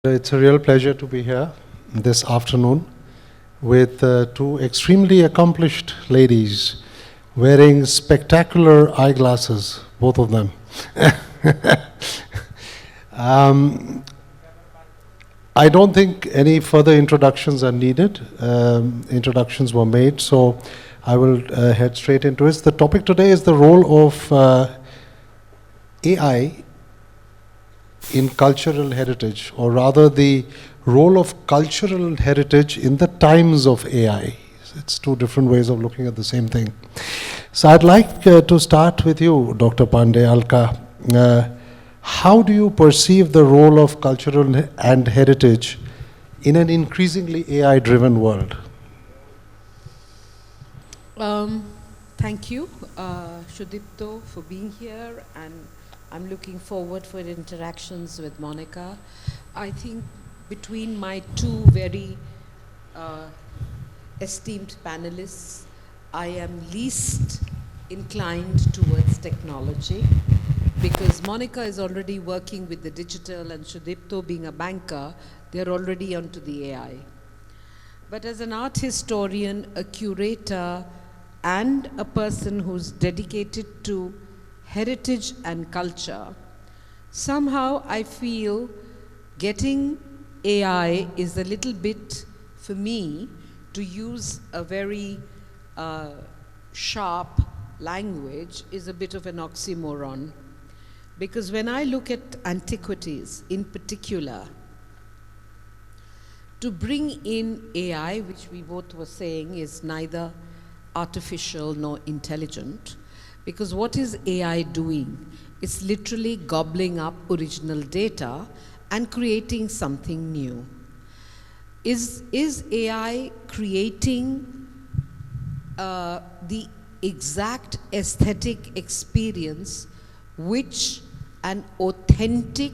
It's a real pleasure to be here this afternoon with two extremely accomplished ladies wearing spectacular eyeglasses, both of them. um, I don't think any further introductions are needed. Introductions were made, so I will head straight into it. The topic today is the role of AI in cultural heritage, or rather the role of cultural heritage in the times of AI. It's two different ways of looking at the same thing. So I'd like to start with you, Dr. Pande, Alka. How do you perceive the role of cultural and heritage in an increasingly AI-driven world? Thank you, Sudipto, for being here, and I'm looking forward for interactions with Monica. I think between my two very esteemed panelists, I am least inclined towards technology because Monica is already working with the digital and Sudipto being a banker, they're already onto the AI. But as an art historian, a curator, and a person who's dedicated to heritage and culture, somehow I feel getting AI is a little bit, for me, to use a very sharp language, is a bit of an oxymoron. Because when I look at antiquities in particular, to bring in AI, which we both were saying is neither artificial nor intelligent, because what is AI doing? It's literally gobbling up original data and creating something new. Is AI creating the exact aesthetic experience which an authentic,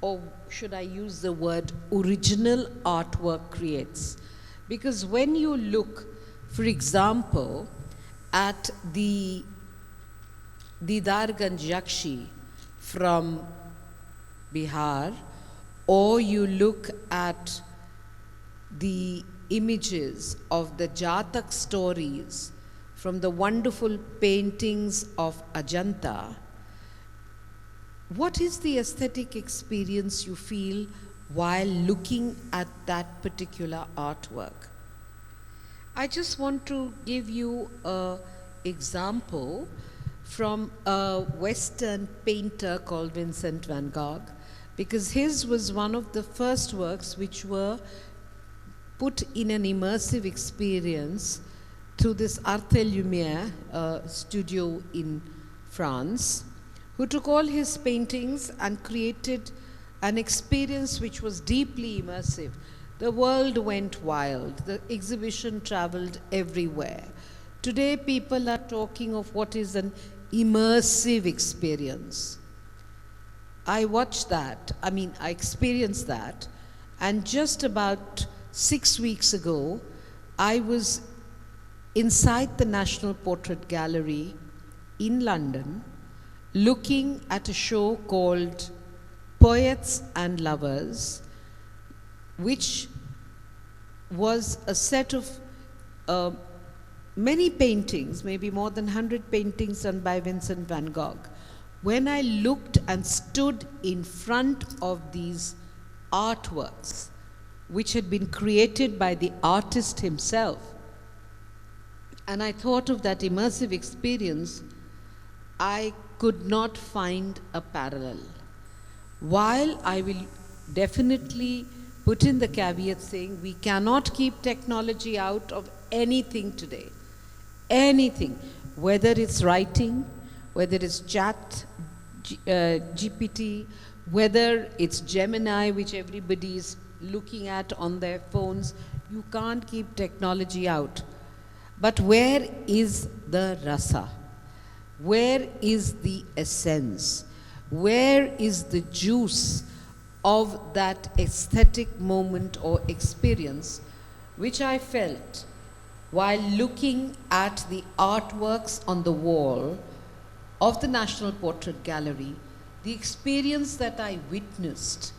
or should I use the word original artwork creates? Because when you look, for example, at the Didarganj Yakshi from Bihar, or you look at the images of the Jatak stories from the wonderful paintings of Ajanta, what is the aesthetic experience you feel while looking at that particular artwork? I just want to give you an example from a Western painter called Vincent van Gogh, because his was one of the first works which were put in an immersive experience through this Arte Lumière studio in France, who took all his paintings and created an experience which was deeply immersive. The world went wild. The exhibition traveled everywhere. Today, people are talking of what is an immersive experience. I watched that, I experienced that, and just about 6 weeks ago, I was inside the National Portrait Gallery in London, looking at a show called Poets and Lovers, which was a set of many paintings, maybe more than 100 paintings done by Vincent van Gogh. When I looked and stood in front of these artworks, which had been created by the artist himself, and I thought of that immersive experience, I could not find a parallel. While I will definitely put in the caveat saying we cannot keep technology out of anything today. Anything, whether it's writing, whether it's chat, GPT, whether it's Gemini, which everybody is looking at on their phones, you can't keep technology out. But where is the rasa? Where is the essence? Where is the juice of that aesthetic moment or experience which I felt while looking at the artworks on the wall of the National Portrait Gallery, the experience that I witnessed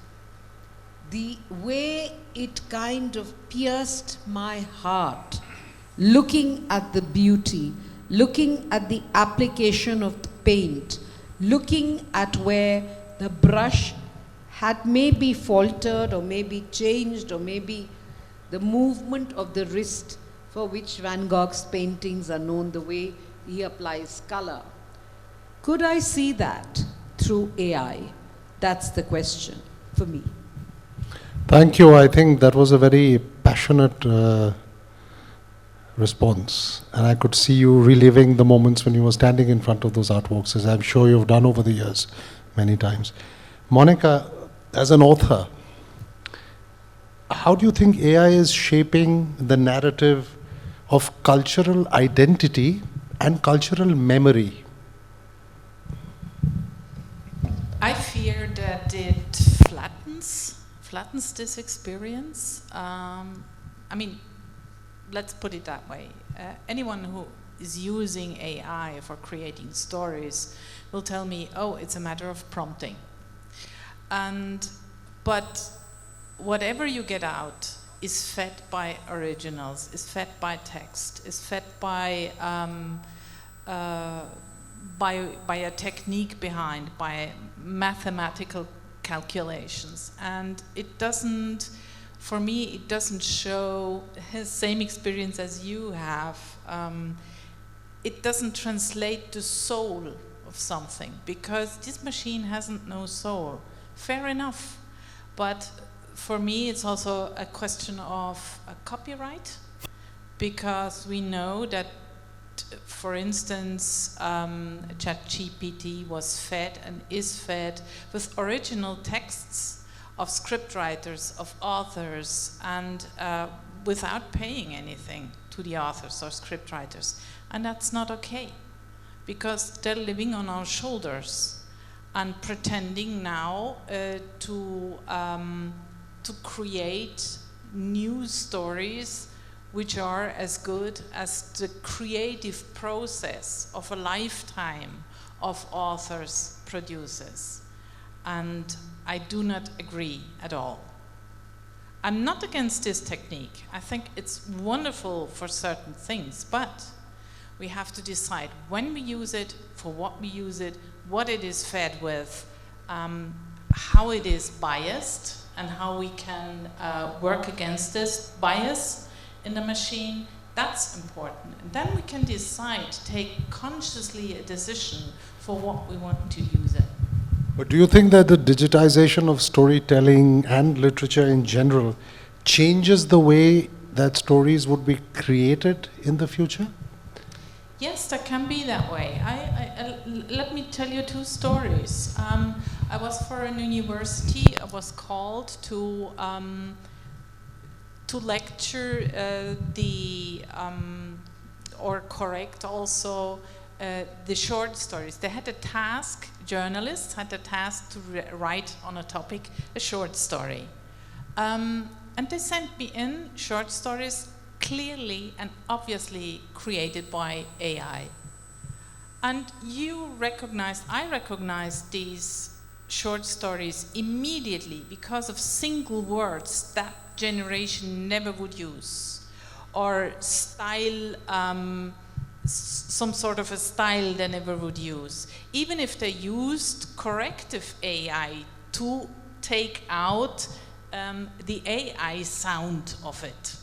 the way it kind of pierced my heart, looking at the beauty, looking at the application of the paint, looking at where the brush had maybe faltered or maybe changed, or maybe the movement of the wrist, for which Van Gogh's paintings are known, the way he applies color. Could I see that through AI? That's the question for me. Thank you. I think that was a very passionate response. And I could see you reliving the moments when you were standing in front of those artworks, as I'm sure you've done over the years many times. Monica, as an author, how do you think AI is shaping the narrative of cultural identity and cultural memory? I fear that it flattens this experience. I mean, let's put it that way. Anyone who is using AI for creating stories will tell me, oh, it's a matter of prompting. But whatever you get out is fed by originals, is fed by text, is fed by a technique behind, by mathematical calculations. And it doesn't, for me, it doesn't show the same experience as you have. It doesn't translate the soul of something, because this machine hasn't no soul. Fair enough. But for me, it's also a question of copyright, because we know that, for instance, ChatGPT was fed and is fed with original texts of scriptwriters, of authors, and without paying anything to the authors or scriptwriters. And that's not okay, because they're living on our shoulders and pretending now to create new stories which are as good as the creative process of a lifetime of authors produces. And I do not agree at all. I'm not against this technique. I think it's wonderful for certain things, but we have to decide when we use it, for what we use it, what it is fed with, how it is biased, and how we can work against this bias in the machine. That's important. And then we can decide, take consciously a decision for what we want to use it. But do you think that the digitization of storytelling and literature in general changes the way that stories would be created in the future? Yes, that can be that way. Let me tell you two stories. I was for an university. I was called to lecture or correct also the short stories. They had a task, journalists had a task to write on a topic a short story. And they sent me in short stories clearly and obviously created by AI. And I recognized these short stories immediately because of single words that generation never would use, or style, some sort of a style they never would use, even if they used corrective AI to take out the AI sound of it.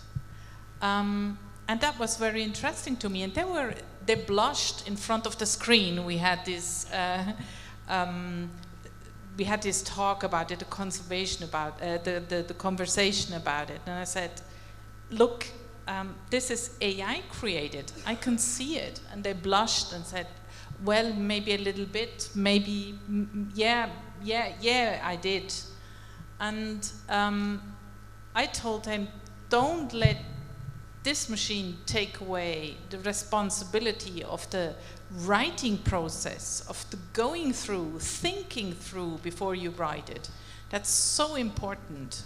And that was very interesting to me. And they blushed in front of the screen. We had this talk about it, the conversation about it. And I said, look, this is AI created. I can see it. And they blushed and said, well, maybe a little bit, maybe, yeah, I did. And I told him, don't let this machine take away the responsibility of the writing process, of the going through, thinking through before you write it. That's so important.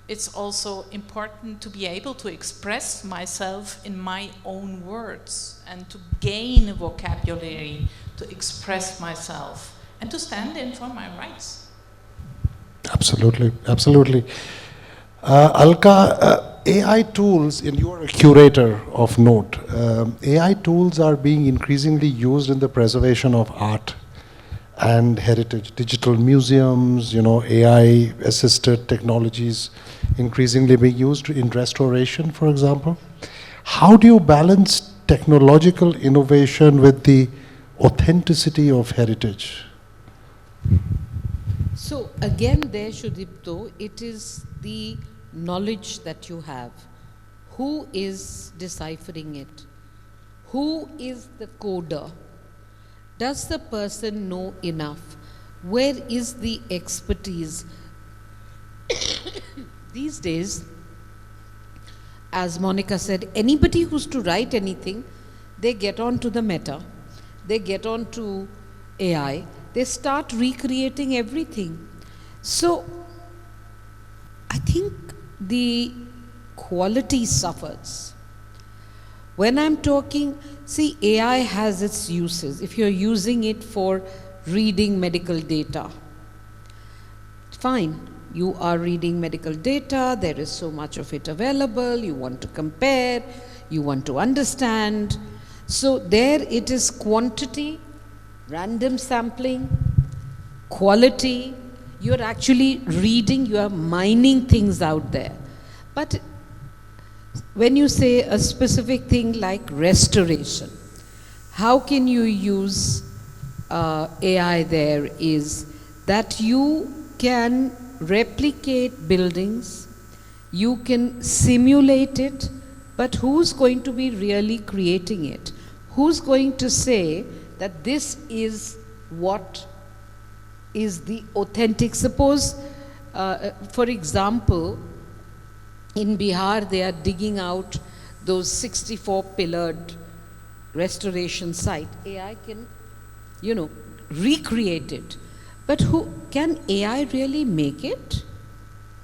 It's also important to be able to express myself in my own words and to gain a vocabulary to express myself and to stand in for my rights. Absolutely, absolutely. Alka, AI tools, and you are a curator of note, AI tools are being increasingly used in the preservation of art and heritage. Digital museums, AI-assisted technologies increasingly being used in restoration, for example. How do you balance technological innovation with the authenticity of heritage? So again there, Sudipto, it is the knowledge that you have. Who is deciphering it? Who is the coder? Does the person know enough? Where is the expertise? These days, as Monica said, anybody who's to write anything, they get on to the meta, they get on to AI, they start recreating everything. So I think the quality suffers. When I'm talking, see, AI has its uses. If you're using it for reading medical data, fine. You are reading medical data, there is so much of it available, you want to compare, you want to understand. So there it is quantity, random sampling, quality. You're actually reading, you are mining things out there. But when you say a specific thing like restoration, how can you use AI there is that you can replicate buildings, you can simulate it, but who's going to be really creating it? Who's going to say that this is what is the authentic? Suppose, for example, in Bihar they are digging out those 64 pillared restoration site. AI can, recreate it. But can AI really make it?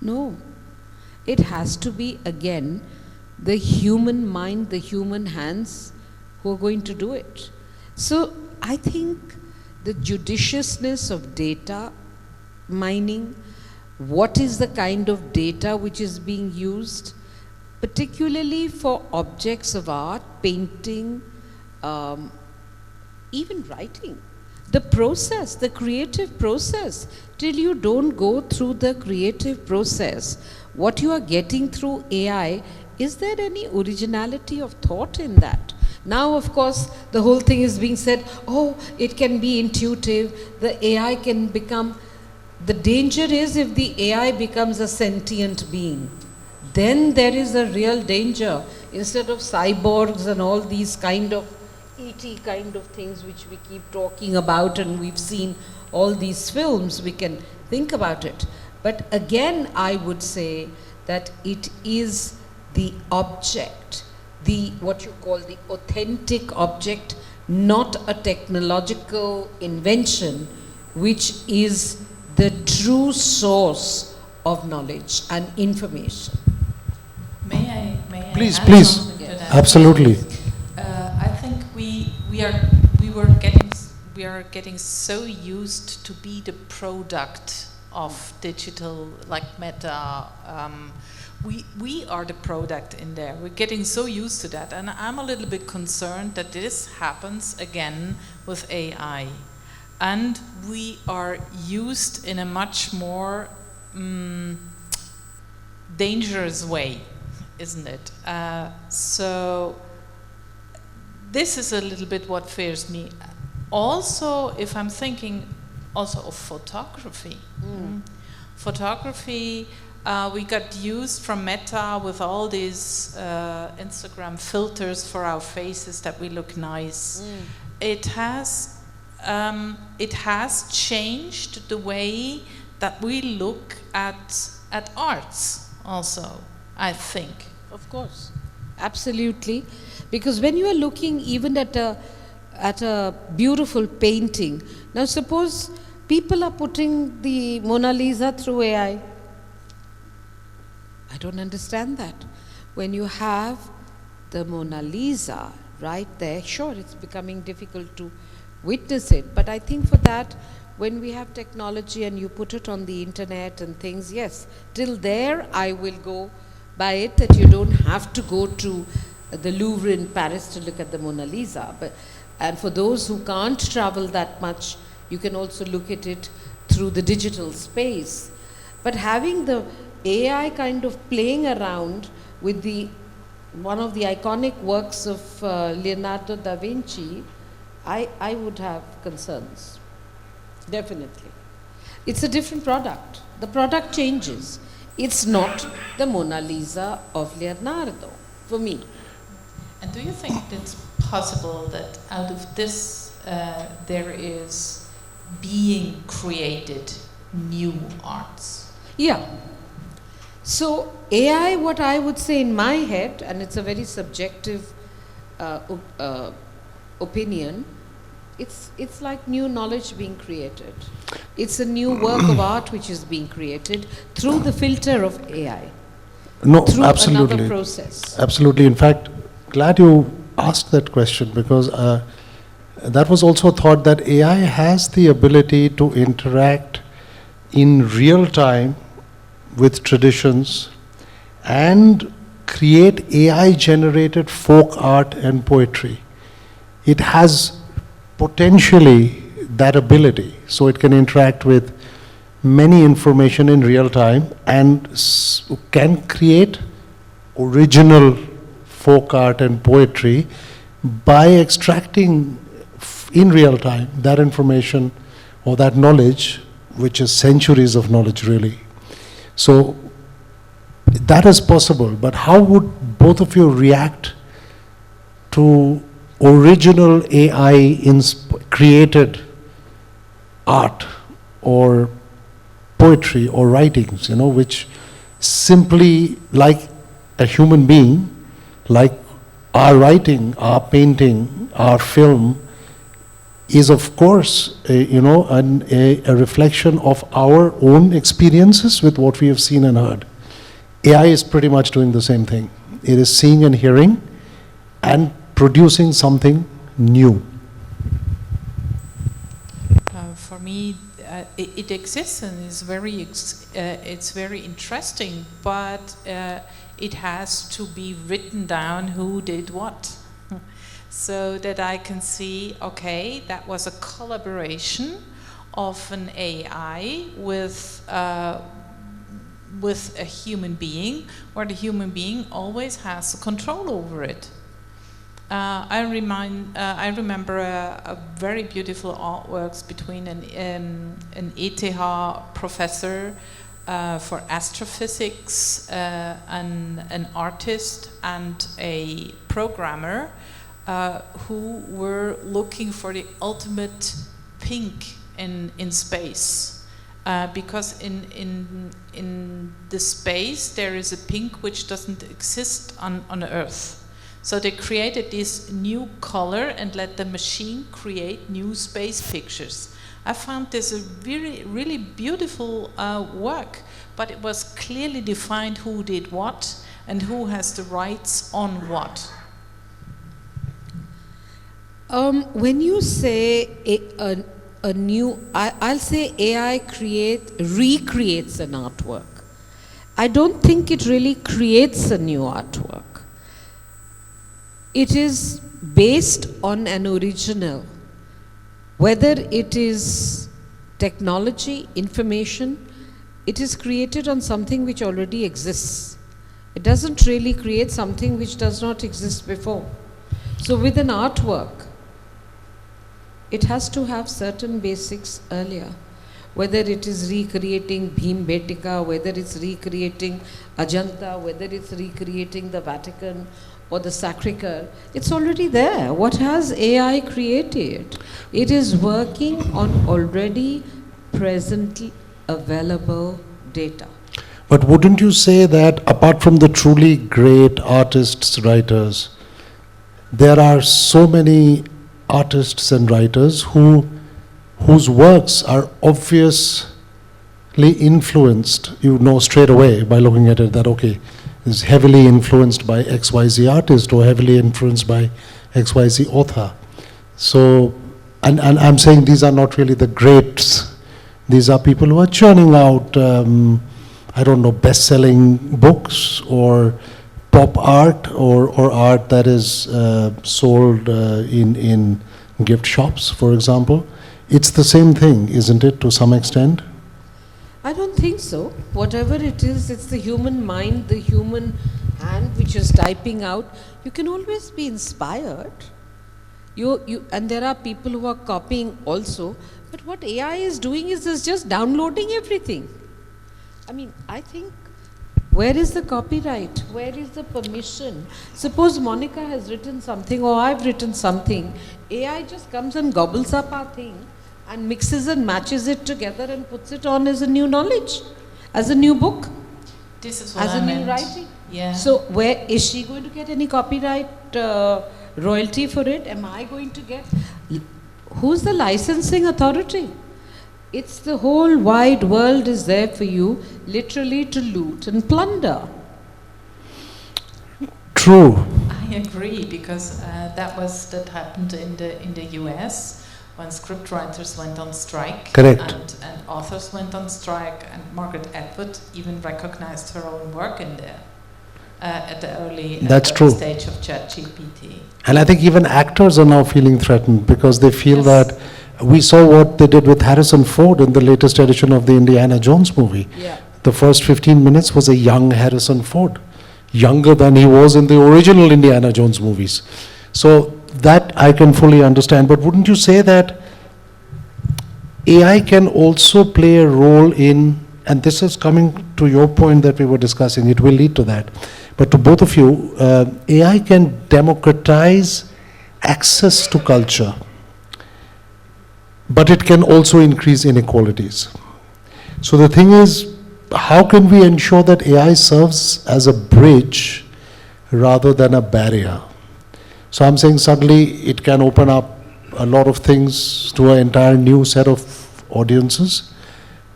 No. It has to be, again, the human mind, the human hands who are going to do it. So I think the judiciousness of data mining, what is the kind of data which is being used, particularly for objects of art, painting, even writing. The process, the creative process, till you don't go through the creative process, what you are getting through AI, is there any originality of thought in that? Now, of course, the whole thing is being said, oh, it can be intuitive, the AI can become, the danger is if the AI becomes a sentient being, then there is a real danger. Instead of cyborgs and all these kind of ET kind of things which we keep talking about, and we've seen all these films, we can think about it. But again, I would say that it is the object, what you call the authentic object, not a technological invention, which is the true source of knowledge and information. May I Please, add please. something to that? Absolutely. I think we are getting so used to be the product of digital, like Meta. We are the product in there. We're getting so used to that, and I'm a little bit concerned that this happens again with AI, and we are used in a much more dangerous way, isn't it? So this is a little bit what fears me. Also, if I'm thinking also of photography. Photography, we got used from Meta with all these Instagram filters for our faces that we look nice. It has changed the way that we look at arts also, I think. Of course, absolutely. Because when you are looking even at a beautiful painting, now suppose people are putting the Mona Lisa through AI. I don't understand that. When you have the Mona Lisa right there, sure, it's becoming difficult to witness it, but I think for that when we have technology and you put it on the internet and things, yes, till there I will go by it, that you don't have to go to the Louvre in Paris to look at the Mona Lisa. And for those who can't travel that much, you can also look at it through the digital space. But having the AI kind of playing around with one of the iconic works of Leonardo da Vinci, I would have concerns. Definitely. It's a different product. The product changes. It's not the Mona Lisa of Leonardo, for me. And do you think it's possible that out of this there is being created new arts? Yeah. So AI, what I would say in my head, and it's a very subjective opinion, it's like new knowledge being created. It's a new work of art which is being created through the filter of AI. No, through absolutely. another process. Absolutely. In fact, glad you asked that question, because that was also a thought that AI has the ability to interact in real time with traditions and create AI-generated folk art and poetry. It has potentially that ability, so it can interact with many information in real time and can create original folk art and poetry by extracting in real time that information or that knowledge, which is centuries of knowledge really. So that is possible, but how would both of you react to original AI created art or poetry or writings, which simply, like a human being, like our writing, our painting, our film, is of course a reflection of our own experiences with what we have seen and heard. AI is pretty much doing the same thing. It is seeing and hearing and producing something new. For me, it exists and is it's very interesting, but it has to be written down who did what, so that I can see, okay, that was a collaboration of an AI with a human being, where the human being always has control over it. I remember a very beautiful artworks between an ETH professor for astrophysics, an artist and a programmer who were looking for the ultimate pink in space. Because in the space there is a pink which doesn't exist on Earth. So they created this new color and let the machine create new space pictures. I found this a really beautiful work, but it was clearly defined who did what and who has the rights on what. When you say a new, I'll say AI recreates an artwork. I don't think it really creates a new artwork. It is based on an original, whether it is technology, information, it is created on something which already exists. It doesn't really create something which does not exist before. So with an artwork, it has to have certain basics earlier. Whether it is recreating Bhimbetika, whether it's recreating Ajanta, whether it's recreating the Vatican or the Sacré-Cœur, it's already there. What has AI created? It is working on already presently available data. But wouldn't you say that apart from the truly great artists, writers, there are so many artists and writers whose works are obviously influenced, straight away by looking at it, that okay, is heavily influenced by XYZ artist or heavily influenced by XYZ author. So, and I'm saying these are not really the greats These are people who are churning out, I don't know, best-selling books or pop art or art that is sold in gift shops, for example. It's the same thing, isn't it, to some extent? I don't think so. Whatever it is, it's the human mind, the human hand which is typing out. You can always be inspired. And there are people who are copying also. But what AI is doing is just downloading everything. I mean, I think, where is the copyright? Where is the permission? Suppose Monica has written something or I've written something. AI just comes and gobbles up our thing and mixes and matches it together and puts it on as a new knowledge, as a new book, This is what as I a meant. new writing. Yeah. So where is she going to get any copyright royalty for it? Am I going to get? Who's the licensing authority? It's the whole wide world is there for you, literally to loot and plunder. True. I agree, because that happened in the US when scriptwriters went on strike. Correct. And authors went on strike, and Margaret Atwood even recognized her own work in there at the early That's true. stage of ChatGPT. And I think even actors are now feeling threatened because they feel Yes. that we saw what they did with Harrison Ford in the latest edition of the Indiana Jones movie. Yeah. The first 15 minutes was a young Harrison Ford, younger than he was in the original Indiana Jones movies. So that I can fully understand. But wouldn't you say that AI can also play a role in, and this is coming to your point that we were discussing, it will lead to that, but to both of you, AI can democratize access to culture, but it can also increase inequalities. So the thing is, how can we ensure that AI serves as a bridge rather than a barrier? So I'm saying suddenly it can open up a lot of things to an entire new set of audiences,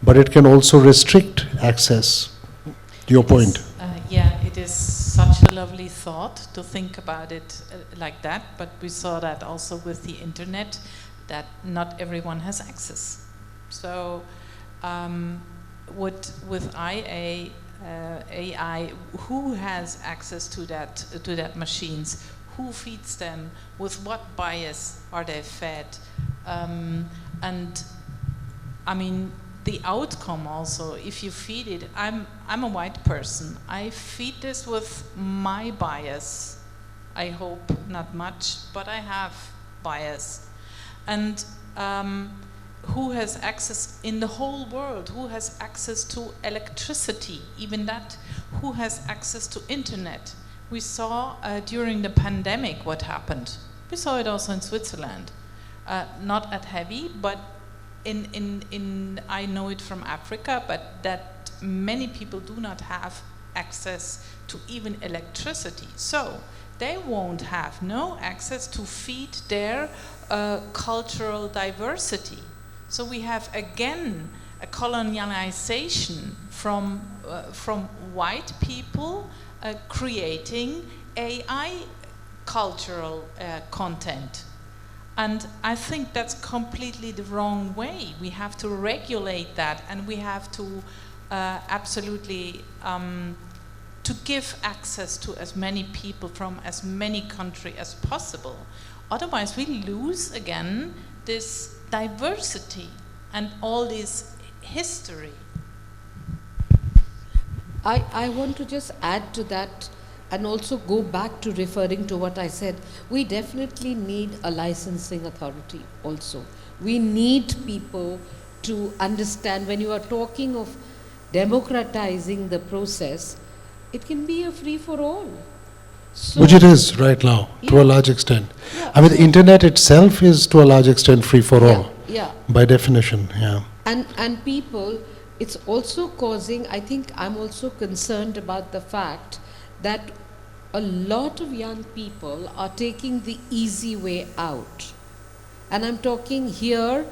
but it can also restrict access. Your point. Yeah, it is such a lovely thought to think about it like that, but we saw that also with the internet, that not everyone has access. So with AI, who has access to that machines? Who feeds them? With what bias are they fed? And I mean, the outcome also, if you feed it, I'm a white person. I feed this with my bias. I hope not much, but I have bias. And who has access in the whole world? Who has access to electricity? Even that. Who has access to internet? We saw during the pandemic what happened. We saw it also in Switzerland. Not at heavy, but I know it from Africa, but that many people do not have access to even electricity. So they won't have no access to feed their cultural diversity. So we have again a colonialization from white people creating AI cultural content. And I think that's completely the wrong way. We have to regulate that, and we have to absolutely to give access to as many people from as many countries as possible. Otherwise, we lose again this diversity and all this history. I want to just add to that and also go back to referring to what I said. We definitely need a licensing authority also. We need people to understand when you are talking of democratizing the process, it can be a free-for-all. So Which it is right now, to a large extent. I mean, the internet itself is to a large extent free for all, yeah. by definition, yeah. And people, it's also causing, I think I'm also concerned about the fact that a lot of young people are taking the easy way out. And I'm talking here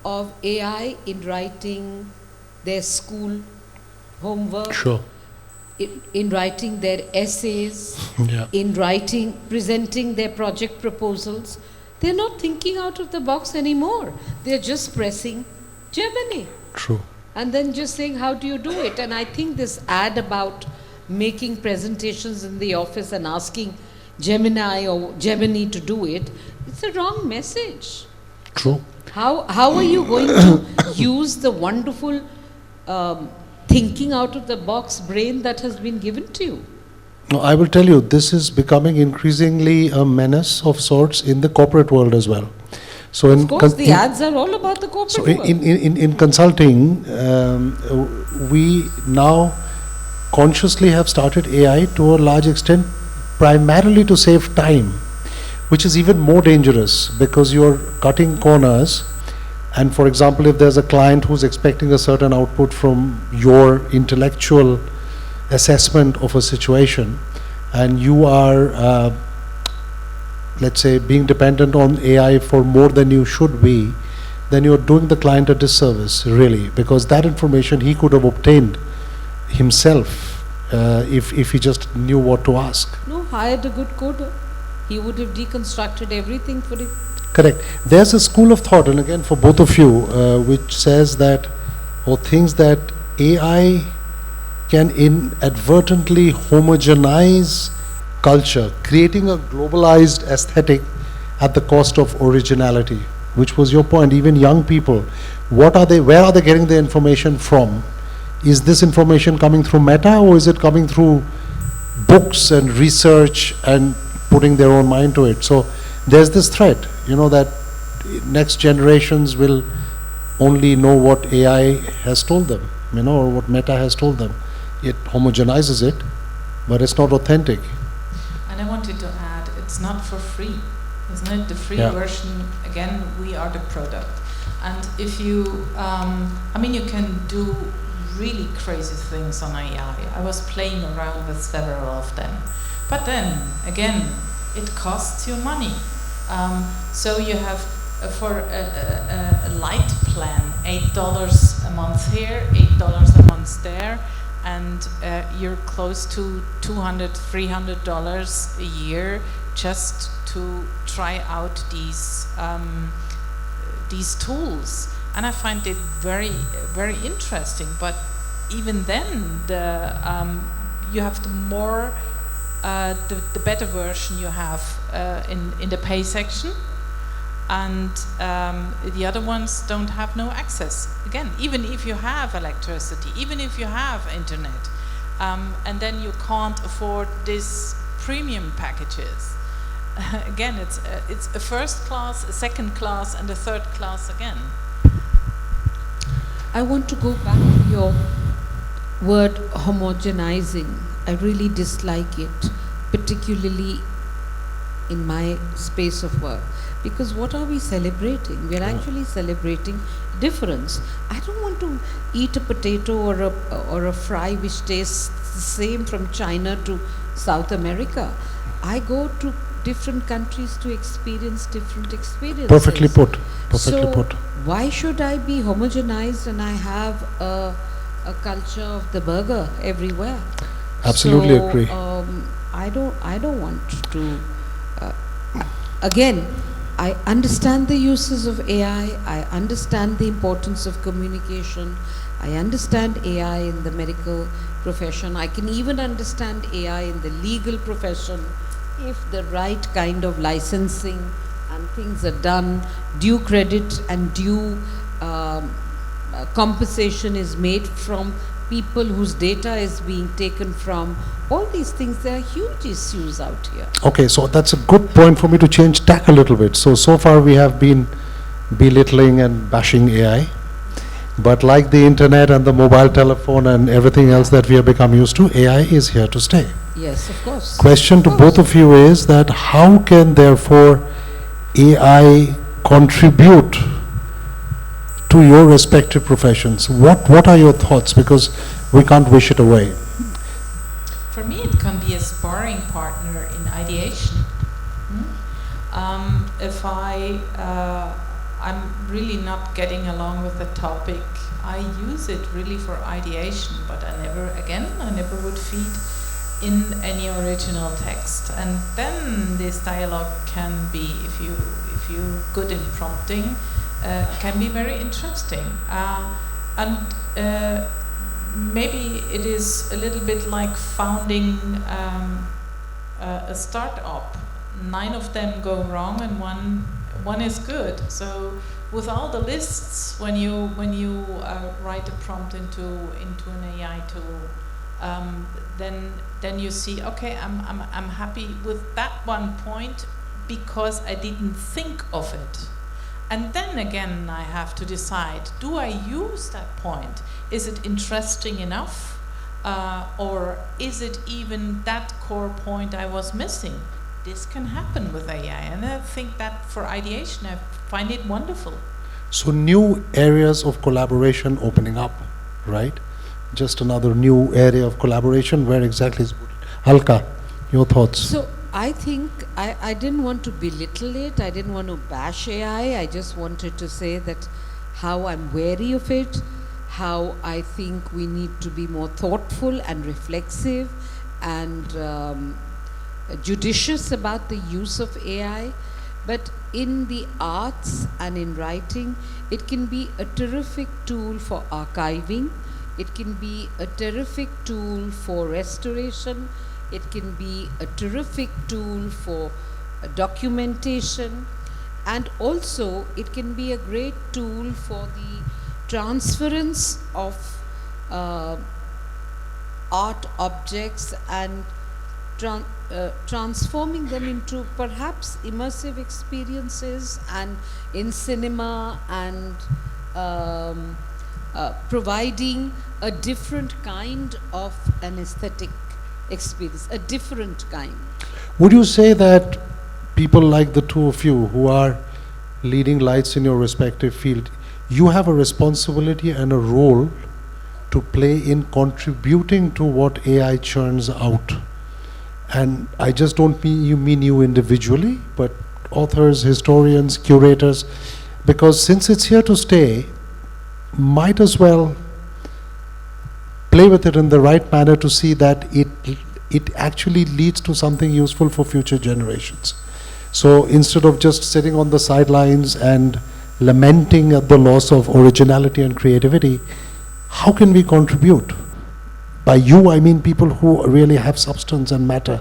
of AI in writing their school homework, Sure. in writing their essays, Yeah. in writing, presenting their project proposals. They're not thinking out of the box anymore. They're just pressing Gemini. True. And then just saying, how do you do it? And I think this ad about making presentations in the office and asking Gemini or Gemini to do it, it's a wrong message. True. How are you going to use the wonderful thinking out of the box brain that has been given to you? No, I will tell you, this is becoming increasingly a menace of sorts in the corporate world as well. So Of course, the ads are all about the corporate So world. in consulting, we now consciously have started AI to a large extent primarily to save time, which is even more dangerous because you're cutting corners. And for example, if there's a client who's expecting a certain output from your intellectual assessment of a situation, and you are let's say being dependent on AI for more than you should be, then you're doing the client a disservice, really, because that information he could have obtained himself if he just knew what to ask. No, hired a good coder. He would have deconstructed everything for it. Correct. There's a school of thought, and again for both of you, which says that, or thinks that AI can inadvertently homogenize culture, creating a globalized aesthetic at the cost of originality, which was your point. Even young people, where are they getting the information from? Is this information coming through Meta, or is it coming through books and research and putting their own mind to it? So there's this threat, that next generations will only know what AI has told them, or what Meta has told them. It homogenizes it, but it's not authentic. And I wanted to add, it's not for free, isn't it? The free Yeah. version, again, we are the product. And if you, you can do really crazy things on AI. I was playing around with several of them. But then, again, it costs you money. So you have, for a light plan, $8 a month here, $8 a month there, and you're close to $200, $300 a year just to try out these tools. And I find it very, very interesting. But even then, you have the more, the better version you have in the pay section. And the other ones don't have no access. Again, even if you have electricity, even if you have internet, and then you can't afford these premium packages. Again, it's a first class, a second class, and a third class again. I want to go back to your word homogenizing. I really dislike it, particularly in my space of work. Because what are we celebrating? We're actually celebrating difference. I don't want to eat a potato or a fry which tastes the same from China to South America. I go to different countries to experience different experiences. Perfectly put. Perfectly put. Why should I be homogenized and I have a culture of the burger everywhere? Absolutely agree. I don't want to. Again, I understand the uses of AI. I understand the importance of communication. I understand AI in the medical profession. I can even understand AI in the legal profession if the right kind of licensing and things are done, due credit and due compensation is made from people whose data is being taken from. All these things, there are huge issues out here. Okay, so that's a good point for me to change tack a little bit. So far we have been belittling and bashing AI, but like the internet and the mobile telephone and everything else that we have become used to, AI is here to stay. Yes, of course. Question to both of you is that how can therefore AI contribute to your respective professions? What are your thoughts? Because we can't wish it away. For me, it can be a sparring partner in ideation. If I'm really not getting along with the topic, I use it really for ideation, but I never would feed in any original text. And then this dialogue can be, if you're good in prompting, can be very interesting. And maybe it is a little bit like founding a startup. 9 of them go wrong and one is good. So with all the lists, when you write a prompt into an AI tool, then you see, okay, I'm happy with that one point because I didn't think of it. And then again, I have to decide, do I use that point? Is it interesting enough? Or is it even that core point I was missing? This can happen with AI, and I think that for ideation, I find it wonderful. So new areas of collaboration opening up, right? Just another new area of collaboration. Where exactly is Alka? Your thoughts? So I think I didn't want to belittle it. I didn't want to bash AI. I just wanted to say that how I'm wary of it, how I think we need to be more thoughtful and reflexive and judicious about the use of AI. But in the arts and in writing, it can be a terrific tool for archiving. It can be a terrific tool for restoration. It can be a terrific tool for documentation. And also, it can be a great tool for the transference of art objects and transforming them into perhaps immersive experiences, and in cinema, and providing a different kind of an aesthetic experience, a different kind. Would you say that people like the two of you who are leading lights in your respective field, you have a responsibility and a role to play in contributing to what AI churns out? And I just don't mean you individually, but authors, historians, curators, because since it's here to stay, might as well play with it in the right manner to see that it actually leads to something useful for future generations. So instead of just sitting on the sidelines and lamenting at the loss of originality and creativity, how can we contribute? By you, I mean people who really have substance and matter.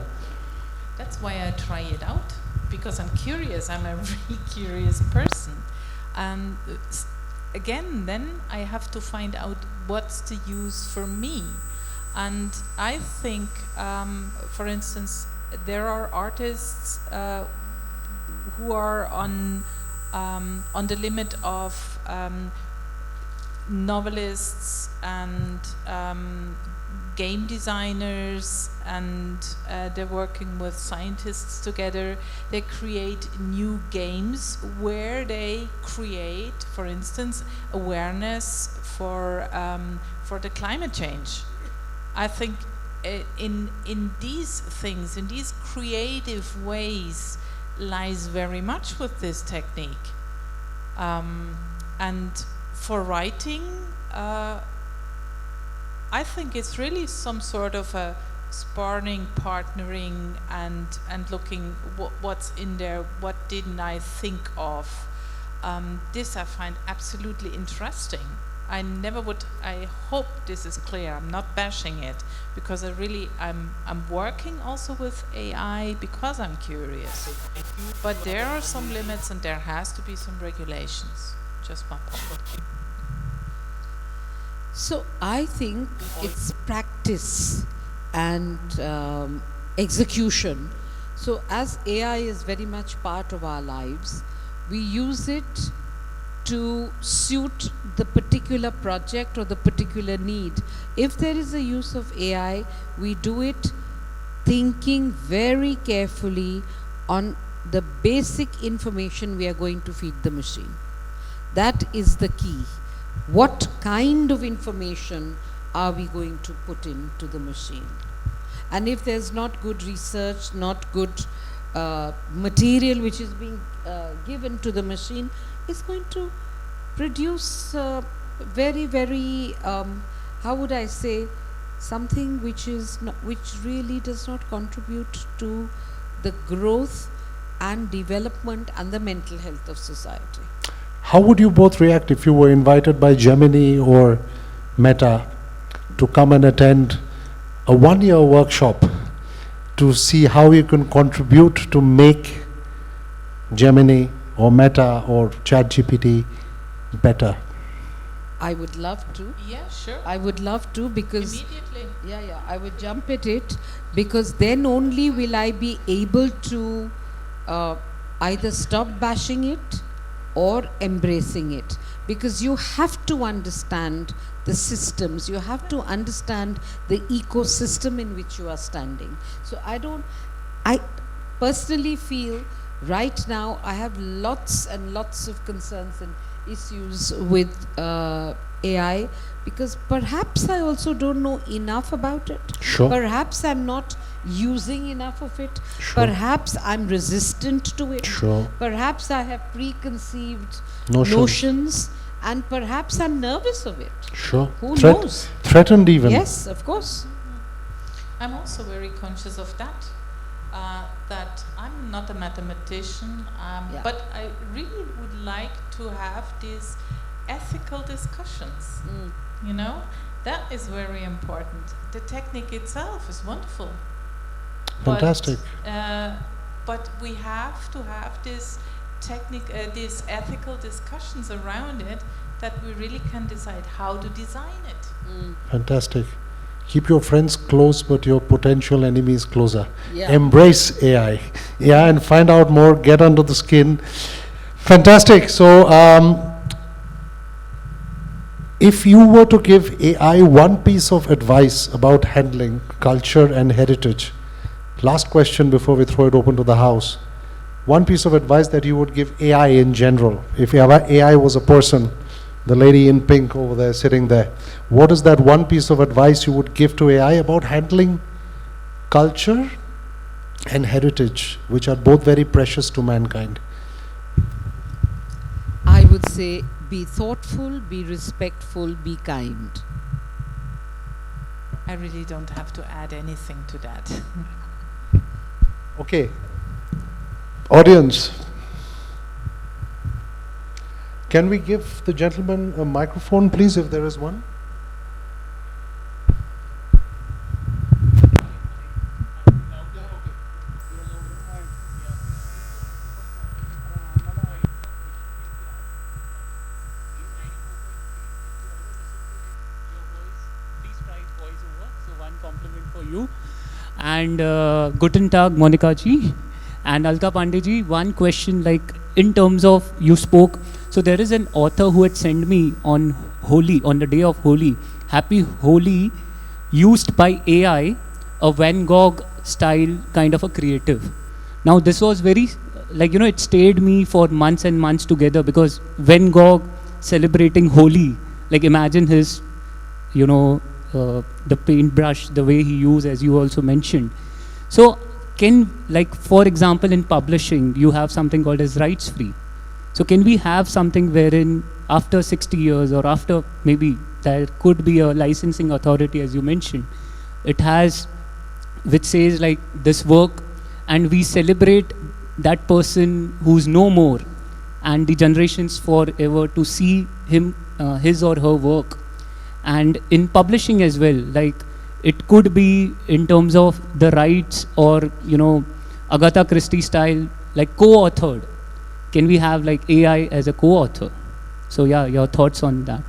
That's why I try it out, because I'm curious. I'm a really curious person. And again, then I have to find out what's the use for me. And I think, for instance, there are artists who are on the limit of novelists and game designers, and they're working with scientists together. They create new games where they create, for instance, awareness for the climate change. I think in these things, in these creative ways, lies very much with this technique. And for writing, I think it's really some sort of a sparring, partnering, and looking what's in there, what didn't I think of. This I find absolutely interesting. I hope this is clear. I'm not bashing it, because I'm working also with AI because I'm curious. But there are some limits and there has to be some regulations. Just my point. So I think it's practice and execution. So as AI is very much part of our lives, we use it to suit the particular project or the particular need. If there is a use of AI, we do it thinking very carefully on the basic information we are going to feed the machine. That is the key. What kind of information are we going to put into the machine? And if there's not good research, not good material which is being given to the machine, it's going to produce very, very, how would I say, something which really does not contribute to the growth and development and the mental health of society. How would you both react if you were invited by Gemini or Meta to come and attend a 1-year workshop to see how you can contribute to make Gemini or Meta or ChatGPT better? I would love to. Yeah, sure. I would love to, because Immediately. yeah, I would jump at it, because then only will I be able to either stop bashing it or embracing it, because you have to understand the systems, you have to understand the ecosystem in which you are standing. So I personally feel right now I have lots and lots of concerns and issues with AI, because perhaps I also don't know enough about it. Sure. Perhaps I'm not using enough of it. Sure. Perhaps I'm resistant to it. Sure. Perhaps I have preconceived Notions. notions, and perhaps I'm nervous of it. Sure. Who knows? Threatened even. Yes, of course. I'm also very conscious of that. That I'm not a mathematician, Yeah. but I really would like to have these ethical discussions. You know, that is very important. The technique itself is wonderful. Fantastic. But we have to have these ethical discussions around it, that we really can decide how to design it. Fantastic. Keep your friends close, but your potential enemies closer. Yeah. Embrace AI. Yeah, and find out more, get under the skin. Fantastic. So, if you were to give AI one piece of advice about handling culture and heritage, last question before we throw it open to the house. One piece of advice that you would give AI in general. If AI was a person, the lady in pink over there sitting there, what is that one piece of advice you would give to AI about handling culture and heritage, which are both very precious to mankind? I would say, be thoughtful, be respectful, be kind. I really don't have to add anything to that. Okay. Audience, can we give the gentleman a microphone, please, if there is one? And Guten Tag, Monica ji and Alka Pande ji. One question, like in terms of you spoke. So there is an author who had sent me on Holi, on the day of Holi, Happy Holi, used by AI, a Van Gogh style kind of a creative. Now this was very, like, you know, it stayed me for months and months together, because Van Gogh celebrating Holi, like imagine his, you know, the paintbrush, the way he used, as you also mentioned. So can, like, for example, in publishing, you have something called as rights free. So can we have something wherein after 60 years or after, maybe there could be a licensing authority, as you mentioned, it has, which says like this work, and we celebrate that person who's no more, and the generations forever to see him, his or her work. And in publishing as well, like it could be in terms of the rights, or, you know, Agatha Christie style, like co-authored. Can we have like AI as a co-author? So yeah, your thoughts on that?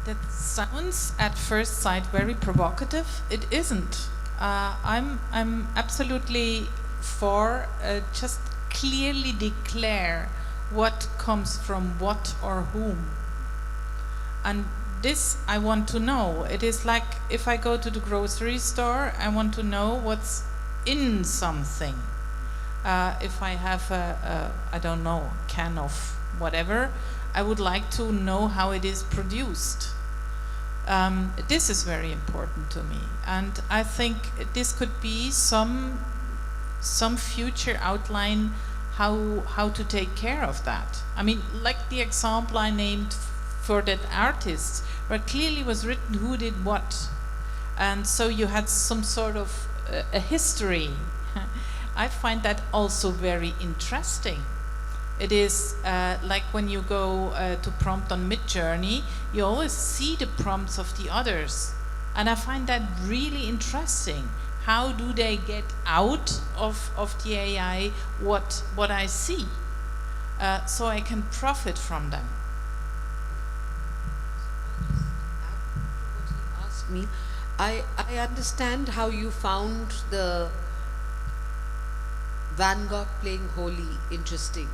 That sounds at first sight very provocative. It isn't. I'm absolutely for just clearly declare what comes from what or whom. And this I want to know. It is like if I go to the grocery store, I want to know what's in something. If I have I don't know, can of whatever, I would like to know how it is produced. This is very important to me, and I think this could be some future outline how to take care of that. I mean, like the example I named for that artist, where clearly was written who did what, and so you had some sort of a history. I find that also very interesting. It is like when you go to prompt on Midjourney, you always see the prompts of the others. And I find that really interesting. How do they get out of the AI what I see? So I can profit from them. Asked me, I understand how you found the Van Gogh playing Holi interesting,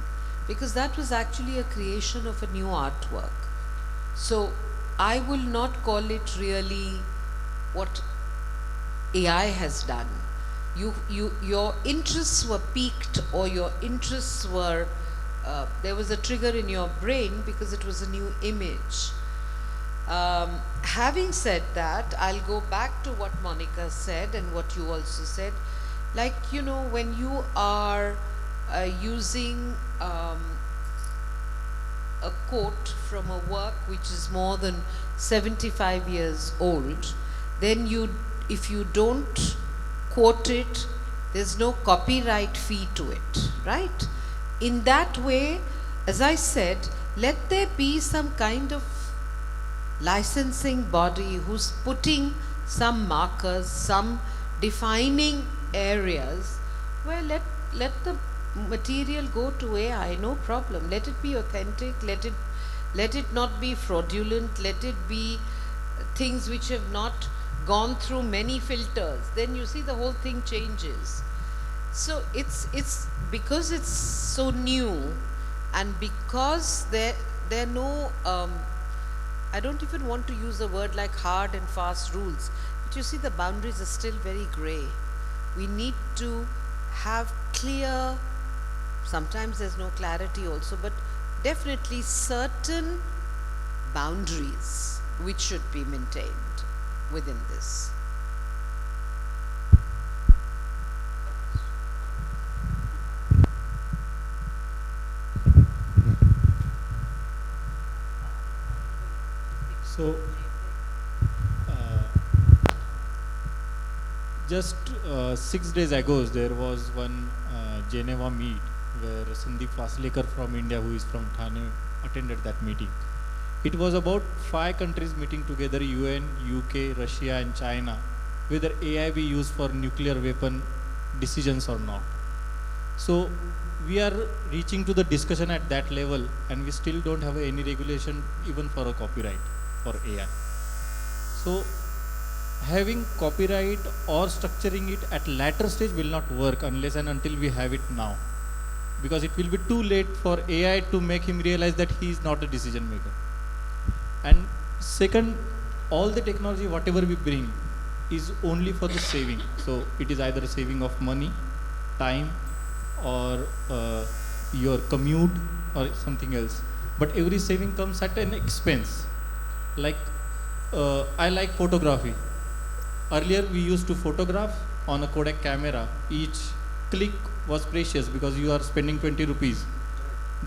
because that was actually a creation of a new artwork. So I will not call it really what AI has done. Your interests were piqued, or your interests were, there was a trigger in your brain because it was a new image. Having said that, I'll go back to what Monica said and what you also said. Like, you know, when you are using a quote from a work which is more than 75 years old, then if you don't quote it, there's no copyright fee to it, right? In that way, as I said, let there be some kind of licensing body who's putting some markers, some defining areas where let the material go to AI, no problem. Let it be authentic, let it not be fraudulent, let it be things which have not gone through many filters. Then you see the whole thing changes. So it's because it's so new, and because there are no I don't even want to use a word like hard and fast rules, but you see the boundaries are still very gray. We need to have clear, sometimes there's no clarity also, but definitely certain boundaries which should be maintained within this. So, just 6 days ago, there was one Geneva meet where Sandeep Vaslekar from India, who is from Thane, attended that meeting. It was about 5 countries meeting together, UN, UK, Russia and China, whether AI be used for nuclear weapon decisions or not. So we are reaching to the discussion at that level, and we still don't have any regulation even for a copyright for AI. So having copyright or structuring it at later stage will not work unless and until we have it now, because it will be too late for AI to make him realize that he is not a decision maker. And second, all the technology whatever we bring is only for the saving. So it is either a saving of money, time, or your commute or something else, but every saving comes at an expense. Like I like photography. Earlier we used to photograph on a Kodak camera. Each click was precious because you are spending 20 rupees.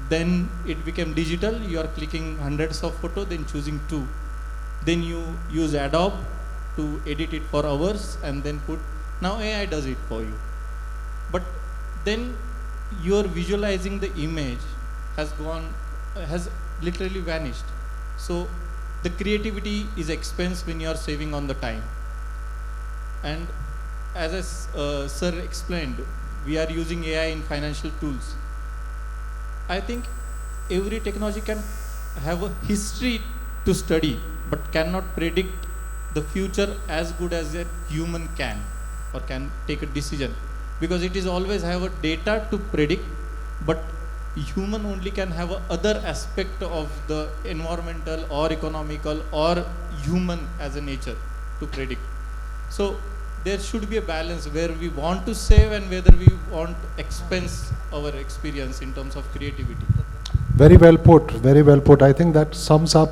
Then it became digital. You are clicking hundreds of photos, then choosing 2. Then you use Adobe to edit it for hours and then put. Now AI does it for you. But then your visualizing the image has literally vanished. So the creativity is expense when you are saving on the time. And as sir explained, we are using AI in financial tools. I think every technology can have a history to study, but cannot predict the future as good as a human can, or can take a decision, because it is always have a data to predict, but human only can have a other aspect of the environmental or economical or human as a nature to predict. So there should be a balance where we want to save and whether we want to expense our experience in terms of creativity. Very well put, very well put. I think that sums up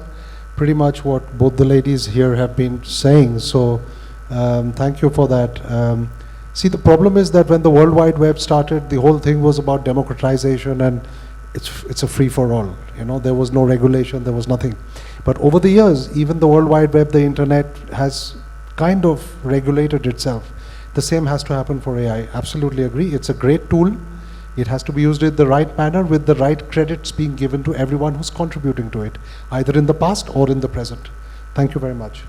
pretty much what both the ladies here have been saying. So thank you for that. See, the problem is that when the World Wide Web started, the whole thing was about democratization, and it's a free-for-all. You know, there was no regulation, there was nothing. But over the years, even the World Wide Web, the internet has kind of regulated itself. The same has to happen for AI. Absolutely agree. It's a great tool. It has to be used in the right manner with the right credits being given to everyone who's contributing to it, either in the past or in the present. Thank you very much.